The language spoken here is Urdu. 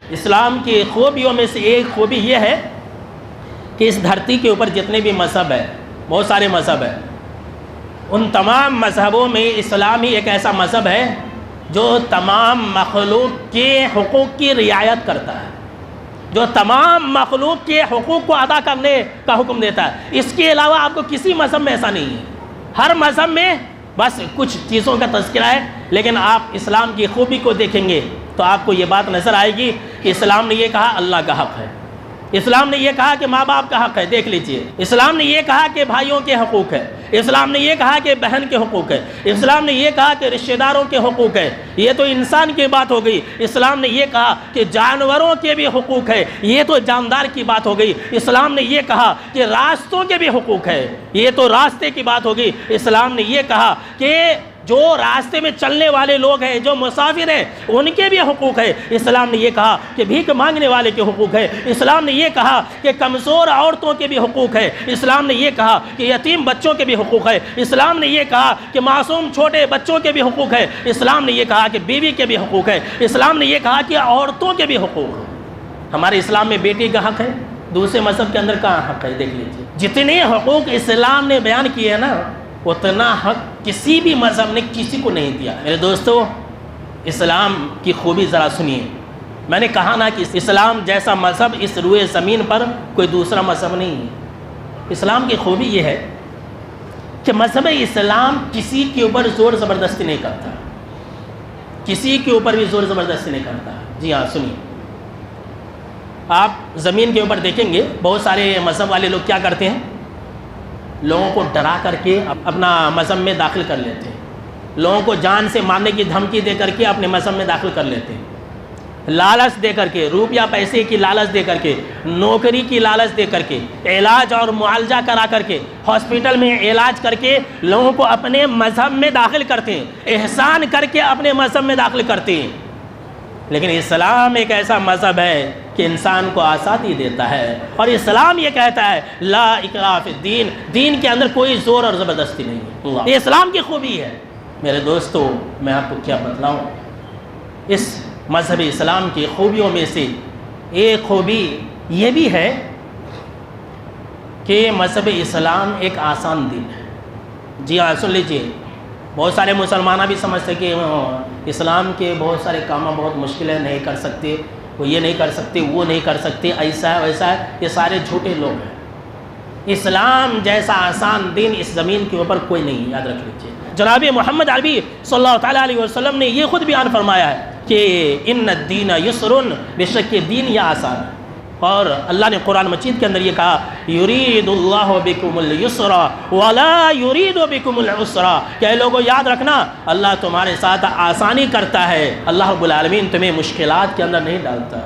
اسلام کی خوبیوں میں سے ایک خوبی یہ ہے کہ اس دھرتی کے اوپر جتنے بھی مذہب ہیں، بہت سارے مذہب ہیں، ان تمام مذہبوں میں اسلام ہی ایک ایسا مذہب ہے جو تمام مخلوق کے حقوق کی رعایت کرتا ہے، جو تمام مخلوق کے حقوق کو ادا کرنے کا حکم دیتا ہے۔ اس کے علاوہ آپ کو کسی مذہب میں ایسا نہیں ہے۔ ہر مذہب میں بس کچھ چیزوں کا تذکرہ ہے، لیکن آپ اسلام کی خوبی کو دیکھیں گے تو آپ کو یہ بات نظر آئے گی کہ اسلام نے یہ کہا اللہ کا حق ہے، اسلام نے یہ کہا کہ ماں باپ کا حق ہے، دیکھ لیجئے، اسلام نے یہ کہا کہ بھائیوں کے حقوق ہے، اسلام نے یہ کہا کہ بہن کے حقوق ہے، اسلام نے یہ کہا کہ رشتہ داروں کے حقوق ہے۔ یہ تو انسان کی بات ہو گئی۔ اسلام نے یہ کہا کہ جانوروں کے بھی حقوق ہے، یہ تو جاندار کی بات ہو گئی۔ اسلام نے یہ کہا کہ راستوں کے بھی حقوق ہے، یہ تو راستے کی بات ہو گئی۔ اسلام نے یہ کہا کہ جو راستے میں چلنے والے لوگ ہیں، جو مسافر ہیں، ان کے بھی حقوق ہے۔ اسلام نے یہ کہا کہ بھیک مانگنے والے کے حقوق ہے۔ اسلام نے یہ کہا کہ کمزور عورتوں کے بھی حقوق ہے۔ اسلام نے یہ کہا کہ یتیم بچوں کے بھی حقوق ہے۔ اسلام نے یہ کہا کہ معصوم چھوٹے بچوں کے بھی حقوق ہے۔ اسلام نے یہ کہا کہ بیوی کے بھی حقوق ہے۔ اسلام نے یہ کہا کہ عورتوں کے بھی حقوق ہے۔ ہمارے اسلام میں بیٹی کا حق ہے، دوسرے مذہب کے اندر کہاں حق ہے؟ دیکھ لیجیے، جتنے حقوق اسلام نے بیان کیے ہیں نا، اتنا حق کسی بھی مذہب نے کسی کو نہیں دیا۔ میرے دوستو، اسلام کی خوبی ذرا سنیے۔ میں نے کہا نا کہ اسلام جیسا مذہب اس روئے زمین پر کوئی دوسرا مذہب نہیں ہے۔ اسلام کی خوبی یہ ہے کہ مذہب اسلام کسی کے اوپر زور زبردستی نہیں کرتا، کسی کے اوپر بھی زور زبردستی نہیں کرتا۔ جی ہاں، سنیے، آپ زمین کے اوپر دیکھیں گے بہت سارے مذہب والے لوگ کیا کرتے ہیں، لوگوں کو ڈرا کر کے اپنا مذہب میں داخل کر لیتے ہیں، لوگوں کو جان سے مارنے کی دھمکی دے کر کے اپنے مذہب میں داخل کر لیتے ہیں، لالچ دے کر کے، روپیہ پیسے کی لالچ دے کر کے، نوکری کی لالچ دے کر کے، علاج اور معالجہ کرا کر کے، ہاسپٹل میں علاج کر کے لوگوں کو اپنے مذہب میں داخل کرتے ہیں، احسان کر کے اپنے مذہب میں داخل کرتے ہیں۔ لیکن اسلام ایک ایسا مذہب ہے کہ انسان کو آزادی دیتا ہے، اور اسلام یہ کہتا ہے لا اکراہ فی الدین، دین کے اندر کوئی زور اور زبردستی نہیں ہے۔ یہ اسلام کی خوبی ہے۔ میرے دوستو، میں آپ کو کیا بتلاؤں، اس مذہب اسلام کی خوبیوں میں سے ایک خوبی یہ بھی ہے کہ مذہب اسلام ایک آسان دین ہے۔ جی ہاں، سن لیجئے، بہت سارے مسلمانہ بھی سمجھتے کہ اسلام کے بہت سارے کام بہت مشکل ہے، نہیں کر سکتے، وہ یہ نہیں کر سکتے، وہ نہیں کر سکتے، ایسا ہے ویسا ہے، یہ سارے جھوٹے لوگ ہیں۔ اسلام جیسا آسان دین اس زمین کے اوپر کوئی نہیں، یاد رکھ لیجیے۔ جناب محمد عربی صلی اللہ تعالیٰ علیہ وسلم نے یہ خود بیان فرمایا ہے کہ ان الدین یسر، بے شک یہ دین یہ آسان ہے۔ اور اللہ نے قرآن مجید کے اندر یہ کہا یرید اللہ بکم اليسر ولا یرید بکم العسر، کہ اے لوگوں یاد رکھنا اللہ تمہارے ساتھ آسانی کرتا ہے، اللہ رب العالمین تمہیں مشکلات کے اندر نہیں ڈالتا۔